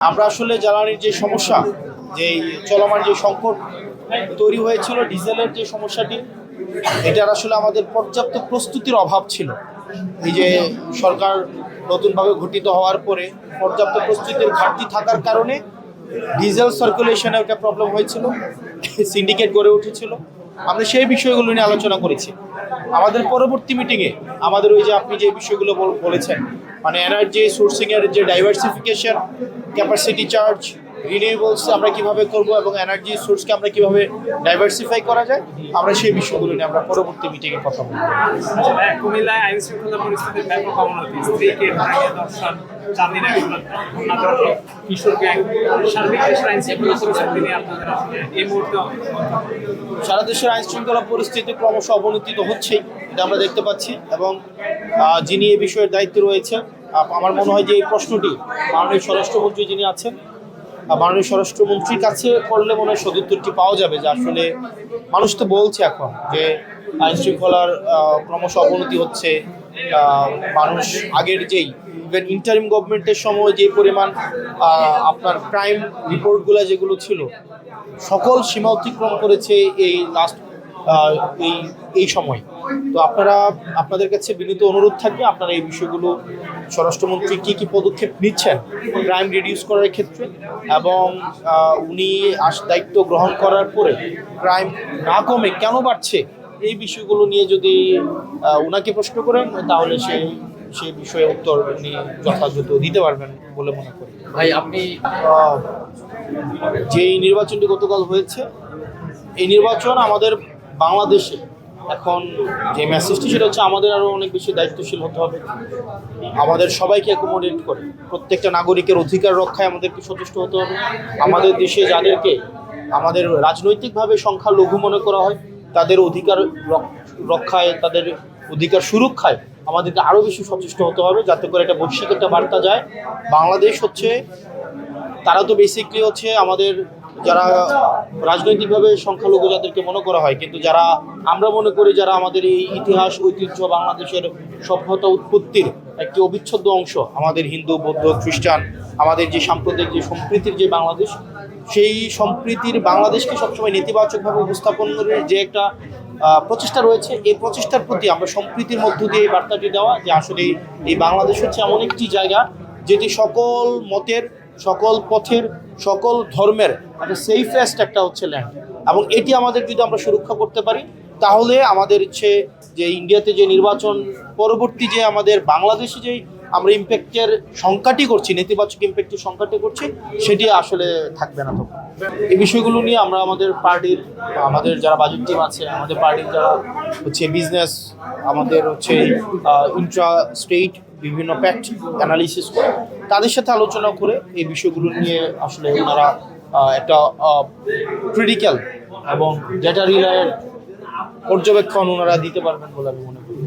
আমরা আসলে জ্বালানির যে সমস্যা, যে চলমান যে সংকট তৈরি হয়েছিল ডিজেলের যে সমস্যাটি, এটার আসলে আমাদের পর্যাপ্ত প্রস্তুতির অভাব ছিল। এই যে সরকার নতুনভাবে গঠিত হওয়ার পরে পর্যাপ্ত প্রস্তুতির ঘাটতি থাকার কারণে ডিজেল সার্কুলেশনে একটা প্রবলেম হয়েছিল, সিন্ডিকেট গড়ে উঠেছিল। আমরা সেই বিষয়গুলো নিয়ে আলোচনা করেছি আমাদের পরবর্তী মিটিংয়ে। আমাদের ওই যে আপনি যে বিষয়গুলো বলেছেন, মানে এনার্জি সোর্সিংয়ের যে ডাইভার্সিফিকেশন, ক্যাপাসিটি চার্জ, রিনিউয়েবলস আমরা কিভাবে করব এবং এনার্জি সোর্সকে আমরা কিভাবে ডাইভার্সিফাই করা যায়, আমরা সেই বিষয়গুলো নিয়ে আমরা পরবর্তী মিটিংয়ে কথা বলব। কুমিল্লায় আইন শৃঙ্খলা পরিস্থিতির ব্যাপক অবনতি, স্ত্রীকে ভাঙিয়ে দর্শন, চাঁদিনা কিশোর গ্যাং, সার্বিক দেশের আইন শৃঙ্খলা পরিস্থিতি নিয়ে আপনাদের আসলে এই মুহূর্তে সারা দেশের আইন শৃঙ্খলা পরিস্থিতি ক্রমশ অবনতি তো হচ্ছেই, এটা আমরা দেখতে পাচ্ছি। এবং যিনি এই বিষয়ের দায়িত্বে রয়েছে, আমার মনে হয় যে এই প্রশ্নটি মাননীয় স্বরাষ্ট্রমন্ত্রী যিনি আছেন, মাননীয় স্বরাষ্ট্রমন্ত্রীর কাছে করলে মনে হয় সদুত্তরটি পাওয়া যাবে। যে আসলে মানুষ তো বলছে এখন যে আইন শৃঙ্খলার ক্রমশ অবনতি হচ্ছে। মানুষ আগের যেই ইভেন ইন্টারিম গভর্নমেন্টের সময় যে পরিমাণ আপনার ক্রাইম রিপোর্টগুলো যেগুলো ছিল, সকল সীমা অতিক্রম করেছে এই লাস্ট এই সময়। তো আপনাদের কাছে বিনীত অনুরোধ থাকবে, আপনারা এই বিষয়গুলো স্বরাষ্ট্রমন্ত্রী কি পদক্ষেপ নিচ্ছেন ক্রাইম রিডিউস করার ক্ষেত্রে, এবং উনি দায়িত্ব গ্রহণ করার পরে ক্রাইম না কমে কেন বাড়ছে, এই বিষয়গুলো নিয়ে যদি উনাকে প্রশ্ন করেন, তাহলে সেই বিষয়ে উত্তর উনি যথাযথ দিতে পারবেন বলে মনে করি। ভাই আপনি যেই নির্বাচনটি গতকাল হয়েছে, এই নির্বাচন আমাদের বাংলাদেশে এখন যে মেসেজটি, সেটা হচ্ছে আমাদের আরও অনেক বেশি দায়িত্বশীল হতে হবে। আমাদের সবাইকে অ্যাকোমোডেট করে প্রত্যেকটা নাগরিকের অধিকার রক্ষায় আমাদেরকে সচেষ্ট হতে হবে। আমাদের দেশে যাদেরকে আমাদের রাজনৈতিকভাবে সংখ্যালঘু মনে করা হয়, তাদের অধিকার রক্ষায়, তাদের অধিকার সুরক্ষায় আমাদেরকে আরও বেশি সচেষ্ট হতে হবে, যাতে করে একটা বৈশ্বিক একটা বার্তা যায়। বাংলাদেশ হচ্ছে, তারা তো বেসিকলি হচ্ছে আমাদের যারা রাজনৈতিকভাবে সংখ্যালঘু যাদেরকে মনে করা হয়, কিন্তু যারা আমরা মনে করি যারা আমাদের এই ইতিহাস ঐতিহ্য, বাংলাদেশের সভ্যতা উৎপত্তির একটি অবিচ্ছেদ্য অংশ, আমাদের হিন্দু বৌদ্ধ খ্রিস্টান, আমাদের যে সাম্প্রদায়িক যে সম্প্রীতির যে বাংলাদেশ, সেই সম্প্রীতির বাংলাদেশকে সবসময় নেতিবাচকভাবে উপস্থাপনের যে একটা প্রচেষ্টা রয়েছে, এই প্রচেষ্টার প্রতি আমরা সম্প্রীতির মধ্য দিয়ে এই বার্তাটি দেওয়া যে আসলে এই বাংলাদেশ হচ্ছে এমন একটি জায়গা যেটি সকল মতের, সকল পথের, সকল ধর্মের একটা সেফেস্ট একটা হচ্ছে ল্যান্ড। এবং এটি আমাদের যদি আমরা সুরক্ষা করতে পারি, তাহলে আমাদের হচ্ছে যে ইন্ডিয়াতে যে নির্বাচন পরবর্তী যে আমাদের বাংলাদেশে যে আমরা ইম্প্যাক্টের সংখ্যাটি করছি, নেতিবাচক ইম্প্যাক্টের সংখ্যাটি করছি, সেটি আসলে থাকবে না। তখন এই বিষয়গুলো নিয়ে আমরা আমাদের পার্টির, আমাদের যারা বাজেট টিম আছে, আমাদের পার্টির যারা হচ্ছে বিজনেস, আমাদের হচ্ছে ইন্ট্রা স্টেট বিভিন্ন ফ্যাক্ট অ্যানালিসিস করে তাদের সাথে আলোচনা করে এই বিষয়গুলো নিয়ে আসলে ওনারা একটা ক্রিটিক্যাল এবং ডেটা রিলেটেড পর্যবেক্ষণ ওনারা দিতে পারবেন বলে আমি মনে করি।